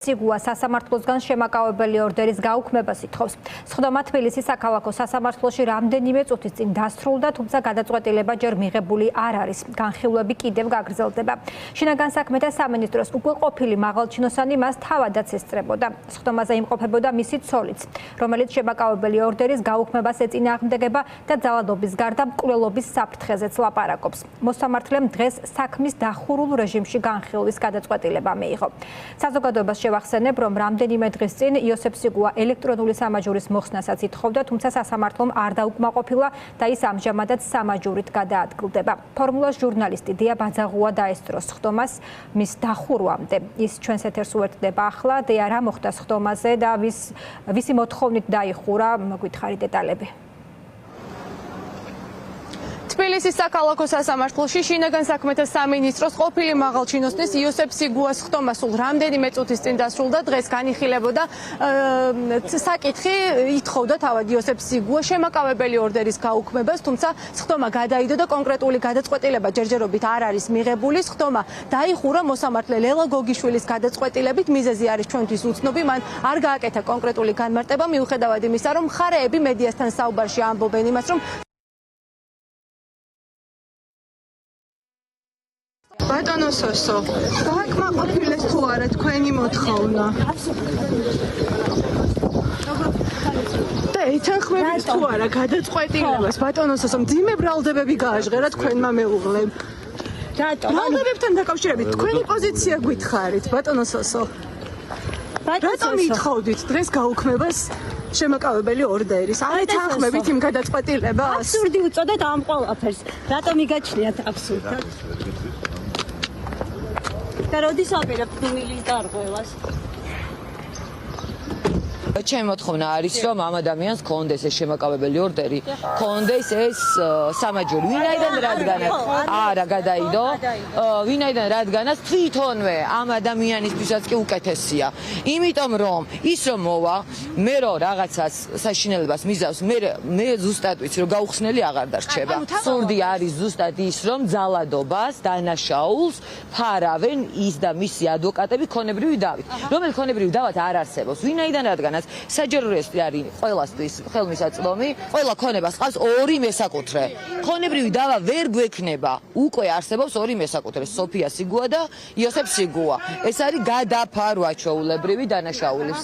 სიგუა სასამართლოსგან შემაკავებელი ორდერის გაუქმებას ითხოვს. სხდომა თბილისის საქალაქო სასამართლოში რამდენიმე წუთის წინ დასრულდა, თუმცა გადაწყვეტილება ჯერ მიღებული არ არის. განხილვები კიდევ გაგრძელდება. შინაგან საქმეთა სამინისტროს უკვე ყოფილი მაღალჩინოსანი მას თავადაც ესწრებოდა. სხდომაზე იმყოფებოდა მისი ცოლიც, რომელიც შემაკავებელი ორდერის გაუქმებას ეწინააღმდეგება და ძალადობის გარდა მკვლელობის საფრთხეზეც ლაპარაკობს. მოსამართლემ დღეს საქმის დახურულ რეჟიმში განხილვის გადაწყვეტილება მიიღო. საზოგადოებას ვახსენებ, რომ რამდენიმე დღის წინ იოსებ სიგუა ელექტრონული სამაჯურის მოხსნასაც ითხოვდა, თუმცა სასამართლომ არ დაუკმაყოფილა და ის ამჟამადაც სამაჯურით გადაადგილდება. ფორმულას ჟურნალისტი დია ბაძაღუა დაესწრო სხდომას მის დახურვამდე. ის ჩვენს ეთერს უერთდება ახლა. დია, რა მოხდა სხდომაზე და ვისი მოთხოვნით დაიხურა, გვითხარი დეტალები. თბილისის საქალაქო სასამართლოში შინაგან საქმეთა სამინისტროს ყოფილი მაღალჩინოსნის იოსებ სიგუას სხდომა სულ რამდენიმე წუთის წინ დასრულდა. დღეს განიხილებოდა საკითხი ითხოვდა თავად იოსებ სიგუა შემაკავებელი ორდერის გაუქმებას, თუმცა სხდომა გადაიდო და კონკრეტული გადაწყვეტილება ჯერჯერობით არ არის მიღებული. სხდომა დაიხურა მოსამართლე ლელა გოგიშვილის გადაწყვეტილებით. მიზეზი არის ჩვენთვის უცნობი, მან არ გააკეთა კონკრეტული განმარტება, მიუხედავად იმისა, რომ მხარეები მედიასთან საუბარში ამბობენ იმას, რომ ბატონო სოსო, გააკმაყოფილეს თუ არა თქვენი მოთხოვნა? და ეთანხმებით თუ არა გადაწყვეტილებას, ბატონო სოსო, მძიმე ბრალდებები გააჟღერა თქვენმა მეუღლემ. ბრალდებებთან დაკავშირებით თქვენი პოზიცია გითხარით, ბატონო სოსო. რატომ ითხოვდით დღეს გაუქმებას შემაკავებელი ორდერის? არ ეთანხმებით იმ გადაწყვეტილებას? აბსურდი უწოდეთ ამ ყველაფერს. რატომ იგაჩნიათ აბსურდად? და როდის აპირებთ მილის დარღვევას? ჩემი მოთხოვნა არის, რომ ამ ადამიანს კონდეს ეს შემაკავებელი ორდერი, კონდეს ეს სამაჯური. ვინაიდან რადგანაც არა გადაიდო, ვინაიდან რადგანაც თვითონვე ამ ადამიანისთვისაც კი უკეთესია. იმიტომ რომ ის რომ მოვა, მე რომ რაღაცას საშინელებას მიზავს, მე ზუსტად ვიცი, რომ გაუხსნელი აღარ დარჩება. სურდი არის ზუსტად ის, რომ ძალადობას, დანაშაულს ფარავენ ის და მისი ადვოკატები ქონებრივი დავით. რომელი ქონებრივი დავით არ არსებობს. ვინაიდან რადგანაც საჯარო რეესტრი არის ყველასთვის ხელმისაწვდომი, ყველა ქონებას ყავს ორი მესაკუთრე. ქონებრივი დავა ვერ გვექნება. უკვე არსებობს ორი მესაკუთრე, სოფია სიგუა და იოსებ სიგუა. ეს არის გადაფარვა ჩვეულებრივი დანაშაულის.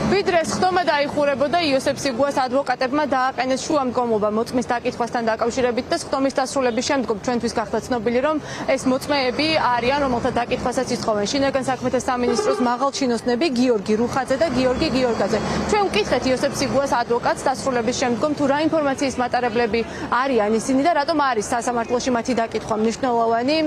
ვიდრე სხდომა დაიხურებოდა, იოსებ სიგუას ადვოკატებმა დააყენეს შუამდგომლობა მოწმის დაკითხვასთან დაკავშირებით და სხდომის დასრულების შემდგომ ჩვენთვის გახდა ცნობილი, რომ ეს მოწმეები არიან, რომელთა დაკითხვასაც ითხოვენ შინაგან საქმეთა სამინისტროს მაღალჩინოსნები გიორგი რუხაძე და გიორგი გიორგაძე. ჩვენ ვკითხეთ იოსებ სიგუას ადვოკატს დასრულების შემდგომ, თუ რა ინფორმაციის მატარებლები არიან ისინი და რატომ არის სასამართლოში მათი დაკითხვა მნიშვნელოვანი.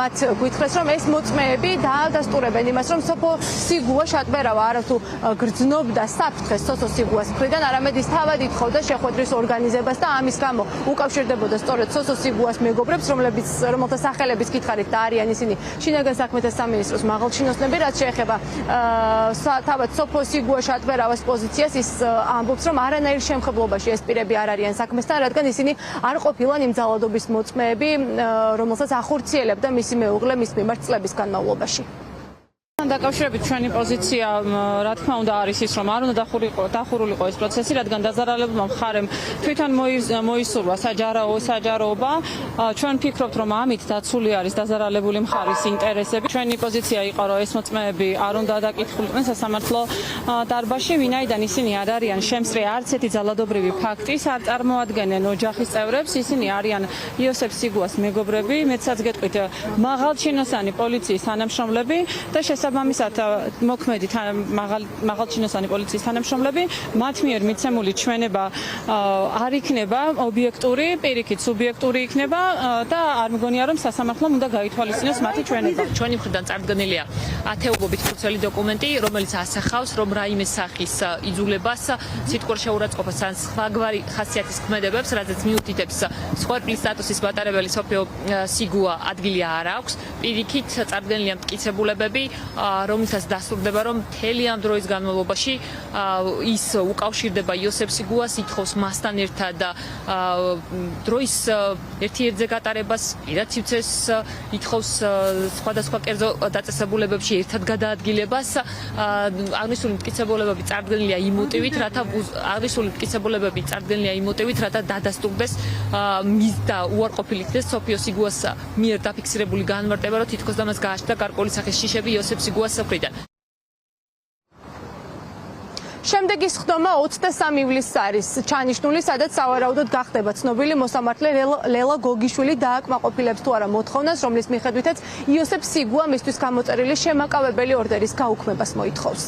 მათ გვითხრეს, რომ ეს მოწმეები დაადასტურებენ იმას, რომ სოფო სიგუა შატბერავა არათუ გრძნობდა და საფრთხეს სოფო სიგუას მხრიდან, არამედ ის თავად ითხოვდა შეხვედრის ორგანიზებას და ამის გამო უკავშირდებოდა სწორედ სოფო სიგუას მეგობრებს, რომელთა სახელების გითხარით და არიან ისინი შინაგან საქმეთა სამინისტროს მაღალჩინოსნები. რაც შეეხება თავად სოფო სიგუა შატბერავას პოზიციას, ის ამბობს, რომ არანაირ შემხებლობაში ეს პირები არ არიან საქმესთან, რადგან ისინი არ ყოფილან იმ ძალადობის მოწმეები, რომელსაც ახორციელებდა მისი მეუღლე მის მიმართ წლების განმავლობაში. დაკავშირებით ჩვენი პოზიცია, რა თქმა უნდა, არის ის, რომ არ უნდა დახურულიყო ეს პროცესი, რადგან დაზარალებულმა მხარემ თვითონ მოისურვა საჯაროობა. ჩვენ ვფიქრობთ, რომ ამით დაცული არის დაზარალებული მხარის ინტერესები. ჩვენი პოზიცია იყო, რომ ეს მოწმეები არ უნდა დაკითხულიყვნენ სასამართლო დარბაზში, ვინაიდან ისინი არ არიან შემსწრე არც ერთი ძალადობრივი ფაქტის, არ წარმოადგენენ ოჯახის წევრებს, ისინი არიან იოსებ სიგუას მეგობრები, მეცაც გეტყვით მაღალჩინოსანი პოლიციის თანამშრომლები და შესაბამისად მოქმედი მაღალჩინოსანი პოლიციის თანამშრომლები, მათ მიერ მიცემული ჩვენება არ იქნება ობიექტური, პირიქით სუბიექტური იქნება და არ მგონია, რომ სასამართლომ უნდა გაითვალისწინოს მათი ჩვენება. ჩვენი მხრიდან წარდგენილია ათეულობით ფურცელი დოკუმენტი, რომელიც ასახავს, რომ რაიმე სახის იძულებას, სიტყვურ შეურაცხყოფას ან სხვაგვარი ხასიათის ქმედებებს, რადგან მიუთითებს სხორპლის სტატუსის მატარებელი სოფიო სიგუა ადგილი არ აქვს. პირიქით წარდგენილია მტკიცებულებები რომლითაც დასტურდება, რომ მთელი ამ დროის განმავლობაში ის უკავშირდება იოსებ სიგუას, ითხოვს მასთან ერთად დროის ერთ-ერთზე გატარებას, პირად სივრცეს ითხოვს სხვადასხვა კერძო დაწესებულებებში ერთად გადაადგილებას. აღნიშნული მტკიცებულებები წარდგენილია იმ მოტივით, რათა დადასტურდეს მის და უარყოფილი იქნეს სოფიო სიგუას მიერ დაფიქსირებული განმარტება, რომ თითქოს და მას გააჩნდა გარკვეული სახის შიშები იოსებ სიგუას მხრიდან. შემდეგი სხდომა 23 ივლისს არის ჩანიშნული, სადაც სავარაუდოდ გახდება ცნობილი მოსამართლე ლელა გოგიშვილი დააკმაყოფილებს თუ არა მოთხოვნას, რომლის მიხედვითაც იოსებ სიგუა მისთვის გამოწერილი შემაკავებელი ორდერის გაუქმებას მოითხოვს.